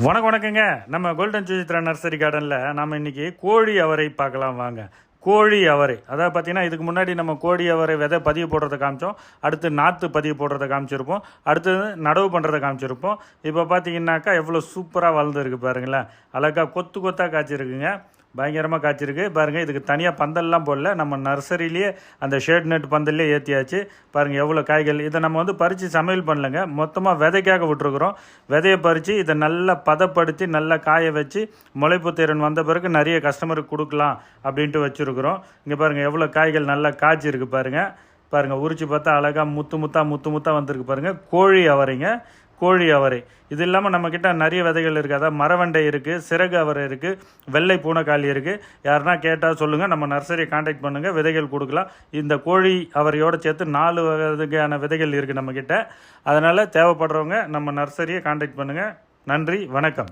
வணக்கங்க. நம்ம golden Suchitra nursery கார்டனில் நம்ம இன்றைக்கி கோழி அவரை பார்க்கலாம் வாங்க. கோழி அவரை அதாவது பார்த்திங்கன்னா இதுக்கு முன்னாடி நம்ம கோழி அவரை விதை பதிவு போடுறத காமிச்சோம். அடுத்து நாற்று பதிவு போடுறத காமிச்சிருப்போம். அடுத்தது நடவு பண்ணுறதை காமிச்சிருப்போம். இப்போ பார்த்திங்கனாக்கா எவ்வளோ சூப்பராக வளர்ந்துருக்கு பாருங்களேன். அழகாக கொத்து கொத்தாக காய்ச்சிருக்குங்க. பயங்கரமாக காய்ச்சிருக்கு பாருங்கள். இதுக்கு தனியாக பந்தல்லாம் போடல, நம்ம நர்சரியிலேயே அந்த ஷேட் நெட் பந்தல்லே ஏற்றியாச்சு. பாருங்கள் எவ்வளோ காய்கள். இதை நம்ம பறித்து சமையல் பண்ணலைங்க, மொத்தமாக விதைக்காக விட்டுருக்குறோம். விதையை பறித்து இதை நல்லா பதப்படுத்தி நல்லா காய வச்சு முளைப்பு திறன் வந்த பிறகு நிறைய கஸ்டமருக்கு கொடுக்கலாம் அப்படின்ட்டு வச்சுருக்குறோம். இங்கே பாருங்கள் எவ்வளோ காய்கள் நல்லா காய்ச்சிருக்கு பாருங்கள். உரிச்சு பார்த்தா அழகாக முத்து முத்தாக வந்திருக்கு பாருங்கள். கோழி அவரைங்க, கோழி அவரை. இது இல்லாமல் நம்மக்கிட்ட நிறைய விதைகள் இருக்குது. அதாவது மரவண்டை இருக்குது, சிறகு அவரை இருக்குது, வெள்ளை பூனைக்காளி இருக்குது. யாருன்னா கேட்டால் சொல்லுங்கள், நம்ம நர்சரியை காண்டாக்ட் பண்ணுங்கள், விதைகள் கொடுக்கலாம். இந்த கோழி அவரையோடு சேர்த்து 4 வகையான விதைகள் இருக்குது நம்மக்கிட்ட. அதனால் தேவைப்படுறவங்க நம்ம நர்சரியை காண்டாக்ட் பண்ணுங்கள். நன்றி, வணக்கம்.